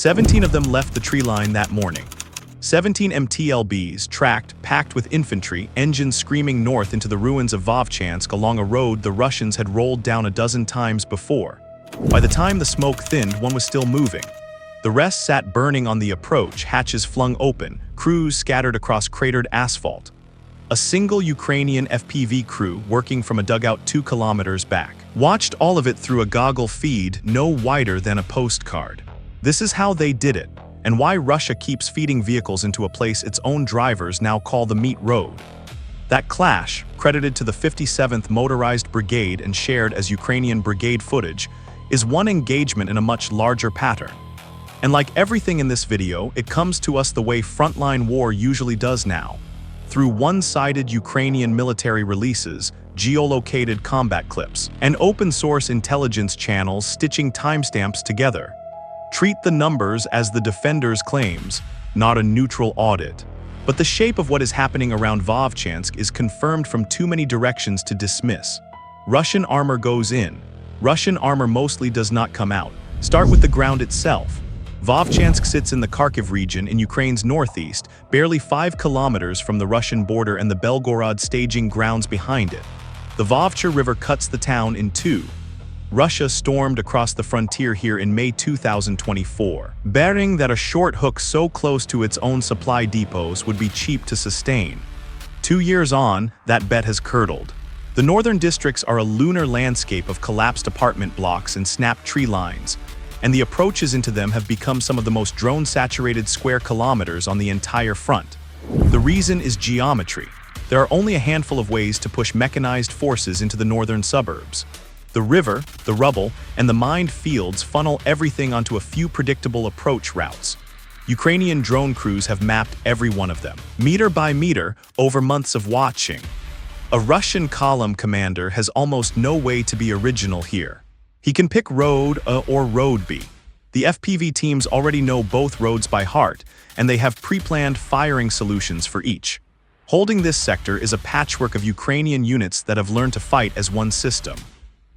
17 of them left the tree line that morning. 17 MT-LBs tracked, packed with infantry, engines screaming north into the ruins of Vovchansk along a road the Russians had rolled down a dozen times before. By the time the smoke thinned, one was still moving. The rest sat burning on the approach, hatches flung open, crews scattered across cratered asphalt. A single Ukrainian FPV crew, working from a dugout 2 kilometers back, watched all of it through a goggle feed no wider than a postcard. This is how they did it, and why Russia keeps feeding vehicles into a place its own drivers now call the meat road. That clash, credited to the 57th Motorized Brigade and shared as Ukrainian brigade footage, is one engagement in a much larger pattern. And like everything in this video, it comes to us the way frontline war usually does now, through one-sided Ukrainian military releases, geolocated combat clips, and open-source intelligence channels stitching timestamps together. Treat the numbers as the defender's claims, not a neutral audit. But the shape of what is happening around Vovchansk is confirmed from too many directions to dismiss. Russian armor goes in. Russian armor mostly does not come out. Start with the ground itself. Vovchansk sits in the Kharkiv region in Ukraine's northeast, barely 5 kilometers from the Russian border and the Belgorod staging grounds behind it. The Vovcha River cuts the town in two. Russia stormed across the frontier here in May 2024, betting that a short hook so close to its own supply depots would be cheap to sustain. 2 years on, that bet has curdled. The northern districts are a lunar landscape of collapsed apartment blocks and snapped tree lines, and the approaches into them have become some of the most drone-saturated square kilometers on the entire front. The reason is geometry. There are only a handful of ways to push mechanized forces into the northern suburbs. The river, the rubble, and the mined fields funnel everything onto a few predictable approach routes. Ukrainian drone crews have mapped every one of them, meter by meter, over months of watching. A Russian column commander has almost no way to be original here. He can pick road A or road B. The FPV teams already know both roads by heart, and they have pre-planned firing solutions for each. Holding this sector is a patchwork of Ukrainian units that have learned to fight as one system.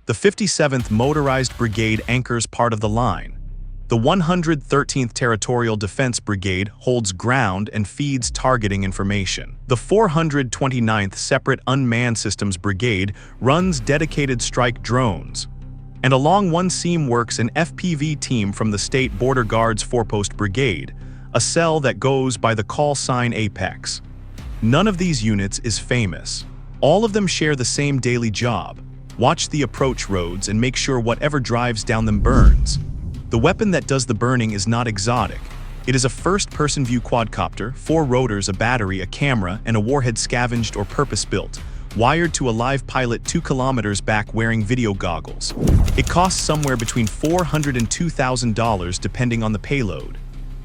The 57th Motorized Brigade anchors part of the line. The 113th Territorial Defense Brigade holds ground and feeds targeting information. The 429th Separate Unmanned Systems Brigade runs dedicated strike drones. And along one seam works an FPV team from the State Border Guard's 4-post brigade, a cell that goes by the call sign Apex. None of these units is famous. All of them share the same daily job: watch the approach roads and make sure whatever drives down them burns. The weapon that does the burning is not exotic. It is a first-person view quadcopter, 4 rotors, a battery, a camera, and a warhead scavenged or purpose-built, wired to a live pilot 2 kilometers back wearing video goggles. It costs somewhere between $400 and $2,000 depending on the payload.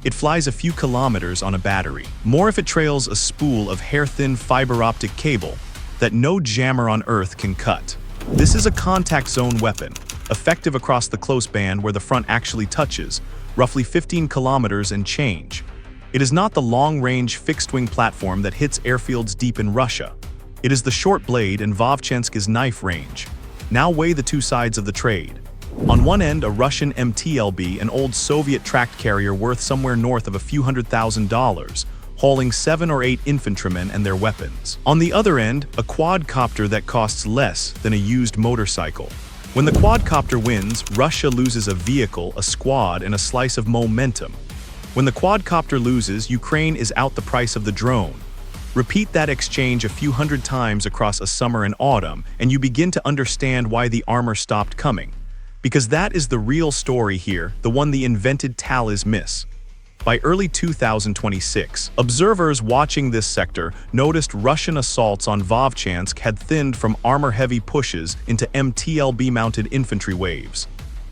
It flies a few kilometers on a battery. More if it trails a spool of hair-thin fiber optic cable that no jammer on Earth can cut. This is a contact zone weapon, effective across the close band where the front actually touches, roughly 15 kilometers and change. It is not the long-range fixed-wing platform that hits airfields deep in Russia. It is the short blade and Vovchansk is knife range. Now weigh the two sides of the trade. On one end, a Russian MT-LB, an old Soviet tracked carrier worth somewhere north of a few $100,000, hauling 7 or 8 infantrymen and their weapons. On the other end, a quadcopter that costs less than a used motorcycle. When the quadcopter wins, Russia loses a vehicle, a squad, and a slice of momentum. When the quadcopter loses, Ukraine is out the price of the drone. Repeat that exchange a few hundred times across a summer and autumn, and you begin to understand why the armor stopped coming. Because that is the real story here, the one the invented tallies miss. By early 2026, observers watching this sector noticed Russian assaults on Vovchansk had thinned from armor-heavy pushes into MT-LB-mounted infantry waves.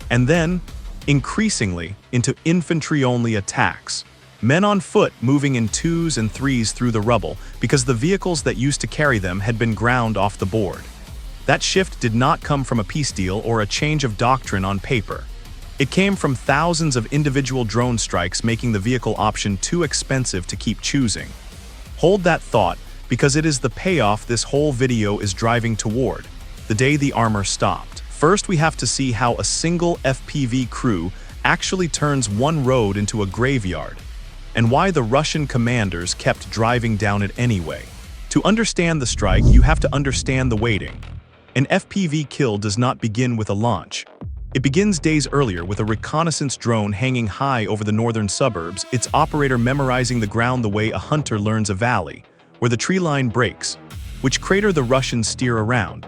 And then, increasingly, into infantry-only attacks. Men on foot moving in 2s and 3s through the rubble because the vehicles that used to carry them had been ground off the board. That shift did not come from a peace deal or a change of doctrine on paper. It came from thousands of individual drone strikes making the vehicle option too expensive to keep choosing. Hold that thought, because it is the payoff this whole video is driving toward, the day the armor stopped. First, we have to see how a single FPV crew actually turns one road into a graveyard, and why the Russian commanders kept driving down it anyway. To understand the strike, you have to understand the waiting. An FPV kill does not begin with a launch. It begins days earlier with a reconnaissance drone hanging high over the northern suburbs, its operator memorizing the ground the way a hunter learns a valley, where the tree line breaks, which crater the Russians steer around,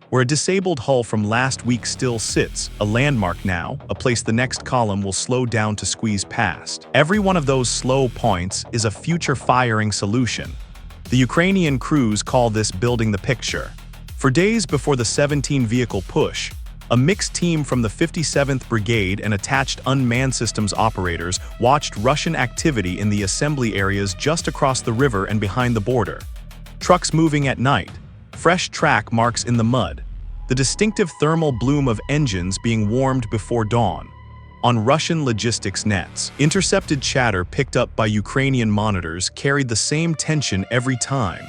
where a disabled hull from last week still sits, a landmark now, a place the next column will slow down to squeeze past. Every one of those slow points is a future firing solution. The Ukrainian crews call this building the picture. For days before the 17-vehicle push, a mixed team from the 57th Brigade and attached unmanned systems operators watched Russian activity in the assembly areas just across the river and behind the border. Trucks moving at night, fresh track marks in the mud, the distinctive thermal bloom of engines being warmed before dawn. On Russian logistics nets, intercepted chatter picked up by Ukrainian monitors carried the same tension every time.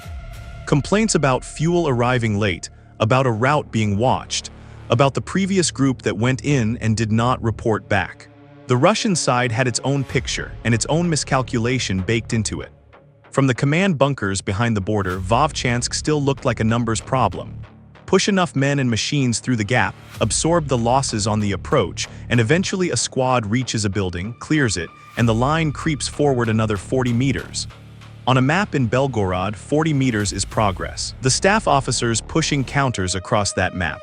Complaints about fuel arriving late, about a route being watched, about the previous group that went in and did not report back. The Russian side had its own picture and its own miscalculation baked into it. From the command bunkers behind the border, Vovchansk still looked like a numbers problem. Push enough men and machines through the gap, absorb the losses on the approach, and eventually a squad reaches a building, clears it, and the line creeps forward another 40 meters. On a map in Belgorod, 40 meters is progress. The staff officers pushing counters across that map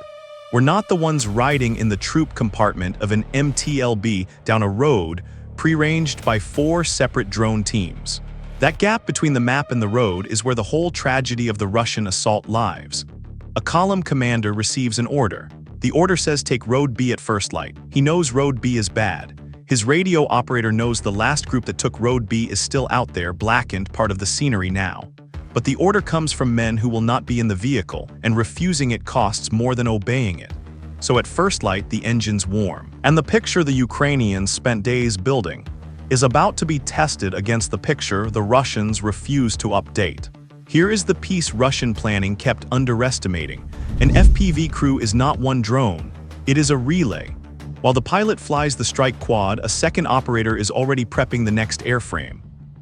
were not the ones riding in the troop compartment of an MT-LB down a road pre-ranged by 4 separate drone teams. That gap between the map and the road is where the whole tragedy of the Russian assault lies. A column commander receives an order. The order says take Road B at first light. He knows Road B is bad. His radio operator knows the last group that took Road B is still out there, blackened, part of the scenery now. But the order comes from men who will not be in the vehicle, and refusing it costs more than obeying it. So at first light, the engine's warm. And the picture the Ukrainians spent days building is about to be tested against the picture the Russians refuse to update. Here is the piece Russian planning kept underestimating. An FPV crew is not one drone, it is a relay. While the pilot flies the strike quad, a second operator is already prepping the next airframe.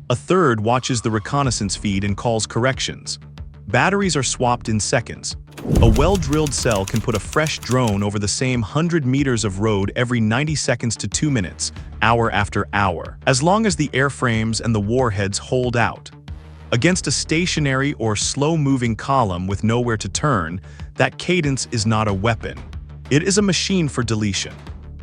A third watches the reconnaissance feed and calls corrections. Batteries are swapped in seconds. A well-drilled cell can put a fresh drone over the same 100 meters of road every 90 seconds to 2 minutes, hour after hour, as long as the airframes and the warheads hold out. Against a stationary or slow-moving column with nowhere to turn, that cadence is not a weapon. It is a machine for deletion.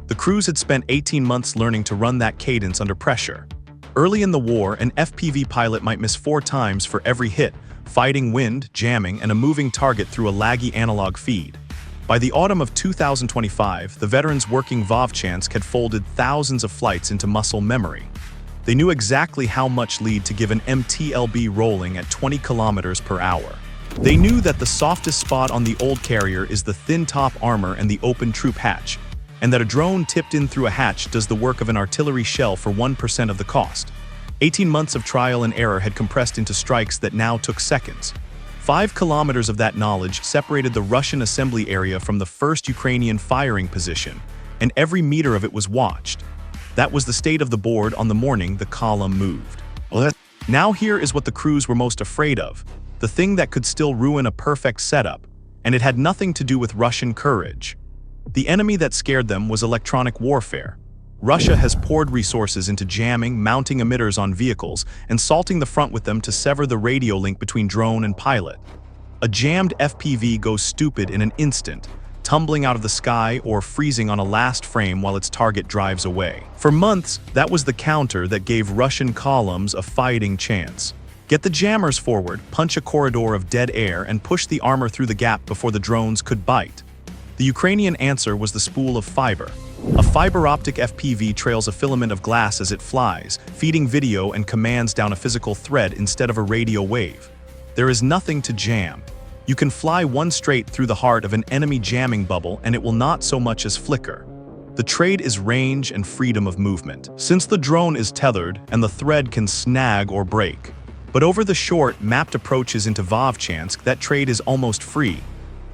The crews had spent 18 months learning to run that cadence under pressure. Early in the war, an FPV pilot might miss 4 times for every hit, fighting wind, jamming, and a moving target through a laggy analog feed. By the autumn of 2025, the veterans working Vovchansk had folded thousands of flights into muscle memory. They knew exactly how much lead to give an MT-LB rolling at 20 kilometers per hour. They knew that the softest spot on the old carrier is the thin top armor and the open troop hatch, and that a drone tipped in through a hatch does the work of an artillery shell for 1% of the cost. 18 months of trial and error had compressed into strikes that now took seconds. 5 kilometers of that knowledge separated the Russian assembly area from the first Ukrainian firing position, and every meter of it was watched. That was the state of the board on the morning the column moved. Now here is what the crews were most afraid of, the thing that could still ruin a perfect setup, and it had nothing to do with Russian courage. The enemy that scared them was electronic warfare. Russia has poured resources into jamming, mounting emitters on vehicles, and salting the front with them to sever the radio link between drone and pilot. A jammed FPV goes stupid in an instant, tumbling out of the sky or freezing on a last frame while its target drives away. For months, that was the counter that gave Russian columns a fighting chance. Get the jammers forward, punch a corridor of dead air, and push the armor through the gap before the drones could bite. The Ukrainian answer was the spool of fiber. A fiber-optic FPV trails a filament of glass as it flies, feeding video and commands down a physical thread instead of a radio wave. There is nothing to jam. You can fly one straight through the heart of an enemy jamming bubble and it will not so much as flicker. The trade is range and freedom of movement, since the drone is tethered and the thread can snag or break. But over the short, mapped approaches into Vovchansk, that trade is almost free.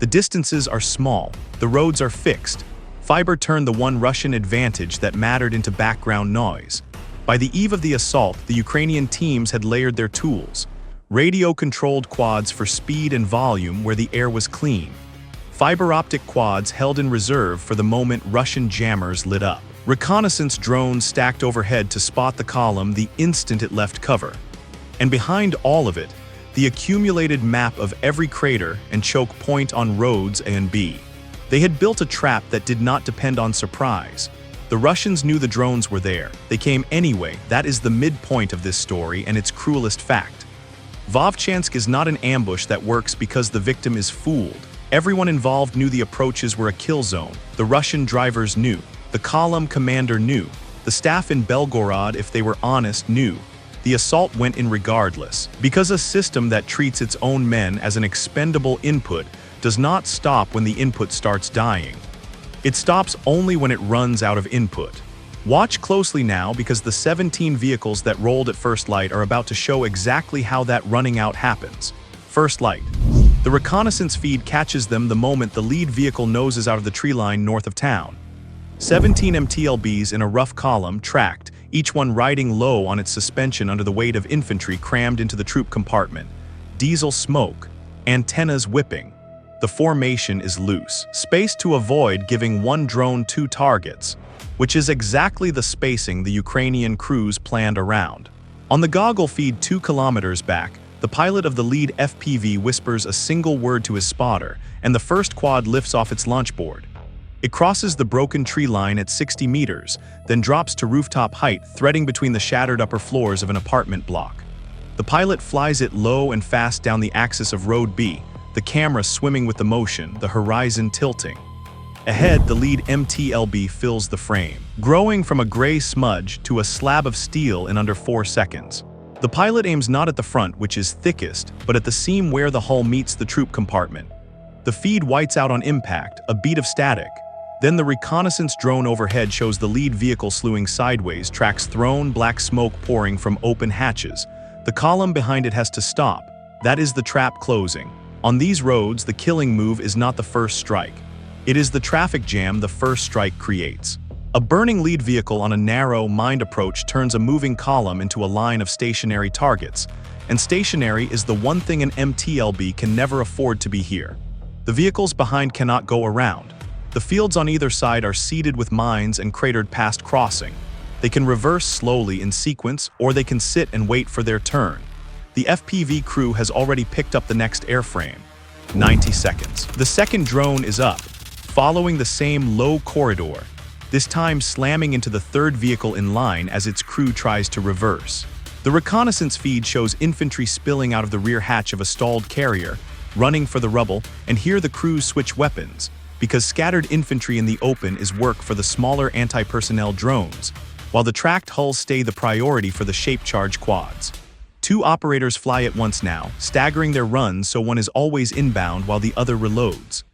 The distances are small, the roads are fixed. Fiber turned the one Russian advantage that mattered into background noise. By the eve of the assault, the Ukrainian teams had layered their tools. Radio-controlled quads for speed and volume where the air was clean. Fiber optic quads held in reserve for the moment Russian jammers lit up. Reconnaissance drones stacked overhead to spot the column the instant it left cover. And behind all of it, the accumulated map of every crater and choke point on roads A and B. They had built a trap that did not depend on surprise. The Russians knew the drones were there. They came anyway. That is the midpoint of this story and its cruelest fact. Vovchansk is not an ambush that works because the victim is fooled. Everyone involved knew the approaches were a kill zone. The Russian drivers knew. The column commander knew. The staff in Belgorod, if they were honest, knew. The assault went in regardless. Because a system that treats its own men as an expendable input does not stop when the input starts dying. It stops only when it runs out of input. Watch closely now because the 17 vehicles that rolled at first light are about to show exactly how that running out happens. First light. The reconnaissance feed catches them the moment the lead vehicle noses out of the tree line north of town. 17 MT-LBs in a rough column tracked, each one riding low on its suspension under the weight of infantry crammed into the troop compartment. Diesel smoke. Antennas whipping. The formation is loose, spaced to avoid giving one drone two targets, which is exactly the spacing the Ukrainian crews planned around. On the goggle feed 2 kilometers back, the pilot of the lead FPV whispers a single word to his spotter, and the first quad lifts off its launch board. It crosses the broken tree line at 60 meters, then drops to rooftop height, threading between the shattered upper floors of an apartment block. The pilot flies it low and fast down the axis of Road B, the camera swimming with the motion, the horizon tilting. Ahead, the lead MT-LB fills the frame, growing from a gray smudge to a slab of steel in under 4 seconds. The pilot aims not at the front, which is thickest, but at the seam where the hull meets the troop compartment. The feed whites out on impact, a beat of static. Then the reconnaissance drone overhead shows the lead vehicle slewing sideways, tracks thrown, black smoke pouring from open hatches. The column behind it has to stop. That is the trap closing. On these roads, the killing move is not the first strike. It is the traffic jam the first strike creates. A burning lead vehicle on a narrow, mined approach turns a moving column into a line of stationary targets, and stationary is the one thing an MT-LB can never afford to be here. The vehicles behind cannot go around. The fields on either side are seeded with mines and cratered past crossing. They can reverse slowly in sequence, or they can sit and wait for their turn. The FPV crew has already picked up the next airframe. 90 seconds. The second drone is up, following the same low corridor, this time slamming into the third vehicle in line as its crew tries to reverse. The reconnaissance feed shows infantry spilling out of the rear hatch of a stalled carrier, running for the rubble, and here the crews switch weapons, because scattered infantry in the open is work for the smaller anti-personnel drones, while the tracked hulls stay the priority for the shape-charge quads. 2 operators fly at once now, staggering their runs so one is always inbound while the other reloads.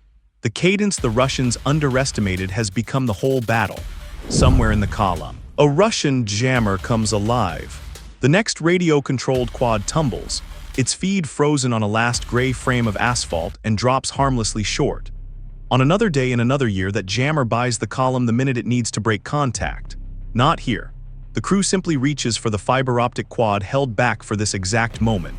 The cadence the Russians underestimated has become the whole battle. Somewhere in the column, a Russian jammer comes alive. The next radio-controlled quad tumbles, its feed frozen on a last gray frame of asphalt, and drops harmlessly short. On another day in another year, that jammer buys the column the minute it needs to break contact. Not here. The crew simply reaches for the fiber optic quad held back for this exact moment.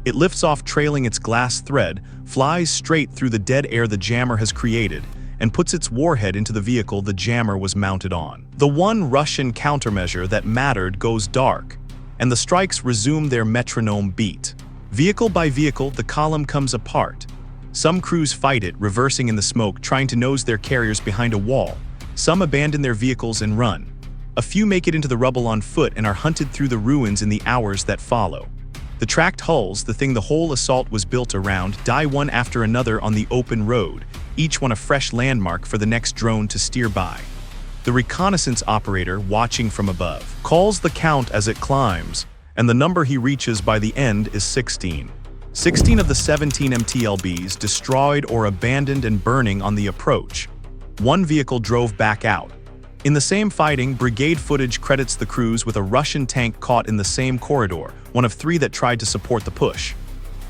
It lifts off trailing its glass thread, flies straight through the dead air the jammer has created, and puts its warhead into the vehicle the jammer was mounted on. The one Russian countermeasure that mattered goes dark, and the strikes resume their metronome beat. Vehicle by vehicle, the column comes apart. Some crews fight it, reversing in the smoke, trying to nose their carriers behind a wall. Some abandon their vehicles and run. A few make it into the rubble on foot and are hunted through the ruins in the hours that follow. The tracked hulls, the thing the whole assault was built around, die one after another on the open road, each one a fresh landmark for the next drone to steer by. The reconnaissance operator, watching from above, calls the count as it climbs, and the number he reaches by the end is 16. 16 of the 17 MT-LBs destroyed or abandoned and burning on the approach. One vehicle drove back out. In the same fighting, brigade footage credits the crews with a Russian tank caught in the same corridor, one of 3 that tried to support the push.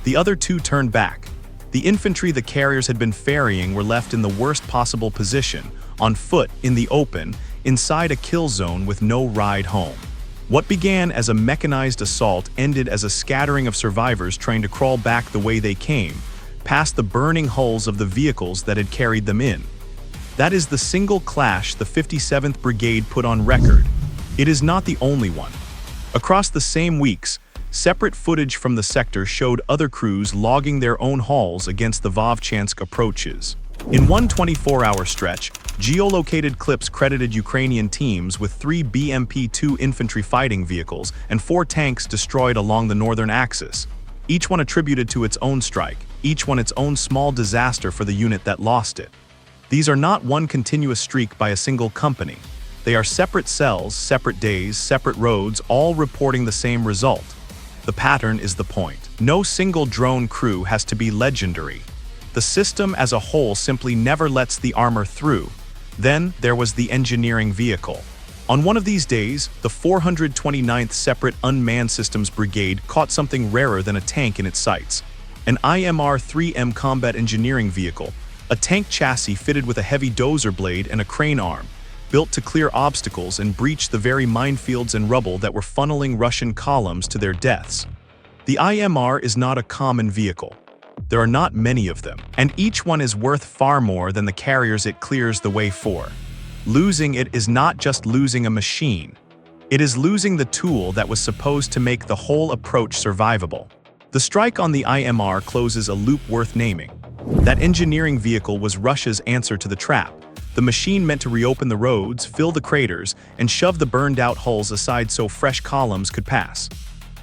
The other 2 turned back. The infantry the carriers had been ferrying were left in the worst possible position, on foot, in the open, inside a kill zone with no ride home. What began as a mechanized assault ended as a scattering of survivors trying to crawl back the way they came, past the burning hulls of the vehicles that had carried them in. That is the single clash the 57th Brigade put on record. It is not the only one. Across the same weeks, separate footage from the sector showed other crews logging their own hauls against the Vovchansk approaches. In one 24-hour stretch, geolocated clips credited Ukrainian teams with 3 BMP-2 infantry fighting vehicles and 4 tanks destroyed along the northern axis, each one attributed to its own strike, each one its own small disaster for the unit that lost it. These are not one continuous streak by a single company. They are separate cells, separate days, separate roads, all reporting the same result. The pattern is the point. No single drone crew has to be legendary. The system as a whole simply never lets the armor through. Then there was the engineering vehicle. On one of these days, the 429th Separate Unmanned Systems Brigade caught something rarer than a tank in its sights. An IMR-3M combat engineering vehicle, a tank chassis fitted with a heavy dozer blade and a crane arm, built to clear obstacles and breach the very minefields and rubble that were funneling Russian columns to their deaths. The IMR is not a common vehicle. There are not many of them, and each one is worth far more than the carriers it clears the way for. Losing it is not just losing a machine. It is losing the tool that was supposed to make the whole approach survivable. The strike on the IMR closes a loop worth naming. That engineering vehicle was Russia's answer to the trap. The machine meant to reopen the roads, fill the craters, and shove the burned-out hulls aside so fresh columns could pass.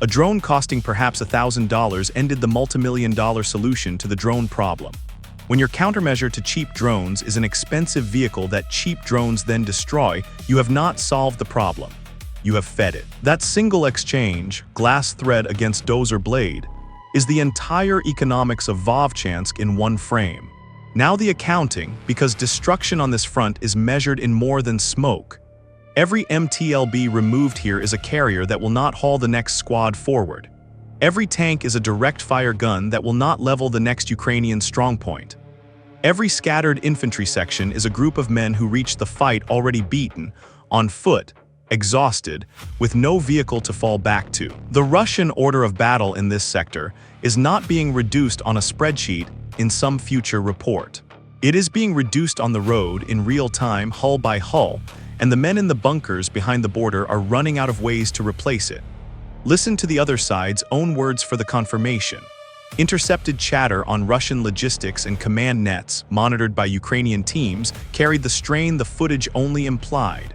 A drone costing perhaps $1,000 ended the multimillion-dollar solution to the drone problem. When your countermeasure to cheap drones is an expensive vehicle that cheap drones then destroy, you have not solved the problem. You have fed it. That single exchange, glass thread against dozer blade, is the entire economics of Vovchansk in one frame. Now the accounting, because destruction on this front is measured in more than smoke. Every MT-LB removed here is a carrier that will not haul the next squad forward. Every tank is a direct-fire gun that will not level the next Ukrainian strongpoint. Every scattered infantry section is a group of men who reach the fight already beaten, on foot, exhausted, with no vehicle to fall back to. The Russian order of battle in this sector is not being reduced on a spreadsheet in some future report. It is being reduced on the road in real time, hull by hull, and the men in the bunkers behind the border are running out of ways to replace it. Listen to the other side's own words for the confirmation. Intercepted chatter on Russian logistics and command nets, monitored by Ukrainian teams, carried the strain the footage only implied.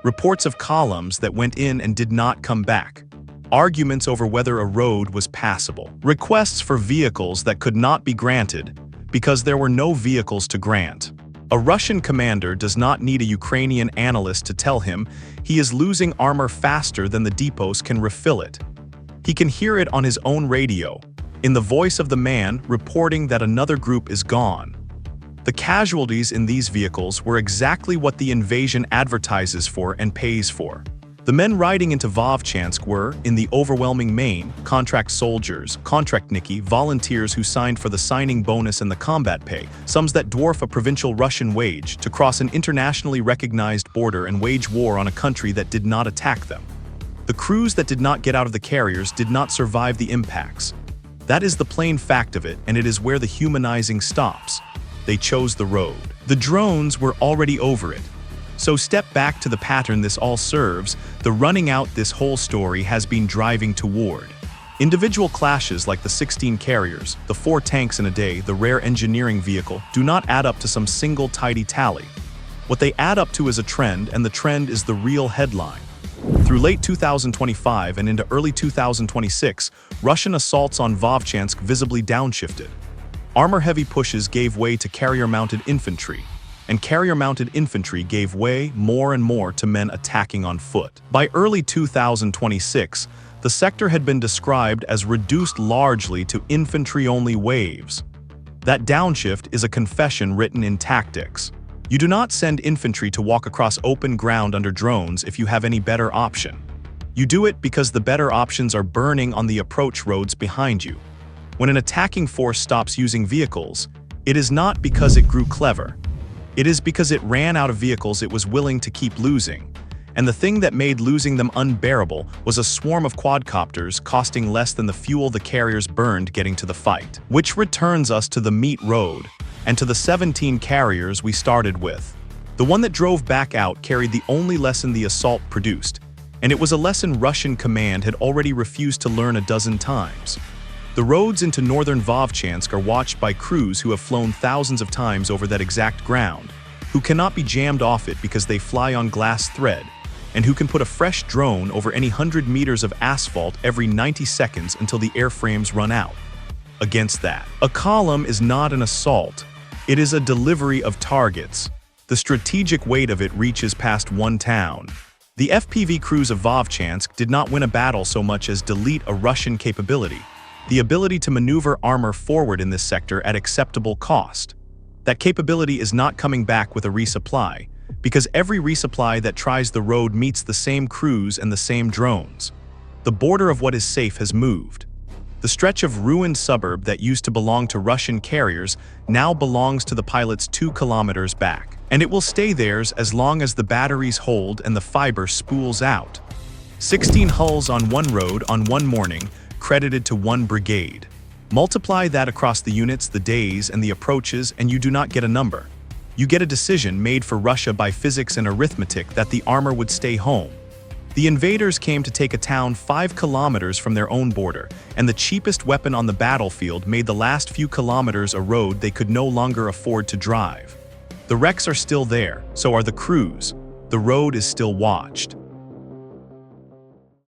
Reports of columns that went in and did not come back. Arguments over whether a road was passable. Requests for vehicles that could not be granted because there were no vehicles to grant. A Russian commander does not need a Ukrainian analyst to tell him he is losing armor faster than the depots can refill it. He can hear it on his own radio, in the voice of the man reporting that another group is gone. The casualties in these vehicles were exactly what the invasion advertises for and pays for. The men riding into Vovchansk were, in the overwhelming main, contract soldiers, contractniki, volunteers who signed for the signing bonus and the combat pay, sums that dwarf a provincial Russian wage, to cross an internationally recognized border and wage war on a country that did not attack them. The crews that did not get out of the carriers did not survive the impacts. That is the plain fact of it, and it is where the humanizing stops. They chose the road. The drones were already over it. So step back to the pattern this all serves, the running out this whole story has been driving toward. Individual clashes like the 16 carriers, the 4 tanks in a day, the rare engineering vehicle, do not add up to some single tidy tally. What they add up to is a trend, and the trend is the real headline. Through late 2025 and into early 2026, Russian assaults on Vovchansk visibly downshifted. Armor-heavy pushes gave way to carrier-mounted infantry, and carrier-mounted infantry gave way more and more to men attacking on foot. By early 2026, the sector had been described as reduced largely to infantry-only waves. That downshift is a confession written in tactics. You do not send infantry to walk across open ground under drones if you have any better option. You do it because the better options are burning on the approach roads behind you. When an attacking force stops using vehicles, it is not because it grew clever. It is because it ran out of vehicles it was willing to keep losing. And the thing that made losing them unbearable was a swarm of quadcopters costing less than the fuel the carriers burned getting to the fight. Which returns us to the meat road, and to the 17 carriers we started with. The one that drove back out carried the only lesson the assault produced, and it was a lesson Russian command had already refused to learn a dozen times. The roads into northern Vovchansk are watched by crews who have flown thousands of times over that exact ground, who cannot be jammed off it because they fly on glass thread, and who can put a fresh drone over any 100 meters of asphalt every 90 seconds until the airframes run out. Against that, a column is not an assault, it is a delivery of targets. The strategic weight of it reaches past one town. The FPV crews of Vovchansk did not win a battle so much as delete a Russian capability, the ability to maneuver armor forward in this sector at acceptable cost. That capability is not coming back with a resupply, because every resupply that tries the road meets the same crews and the same drones. The border of what is safe has moved. The stretch of ruined suburb that used to belong to Russian carriers now belongs to the pilots 2 kilometers back, and it will stay theirs as long as the batteries hold and the fiber spools out. 16 hulls on one road on one morning, credited to one brigade. Multiply that across the units, the days, and the approaches, and you do not get a number. You get a decision made for Russia by physics and arithmetic that the armor would stay home. The invaders came to take a town 5 kilometers from their own border, and the cheapest weapon on the battlefield made the last few kilometers a road they could no longer afford to drive. The wrecks are still there, so are the crews. The road is still watched.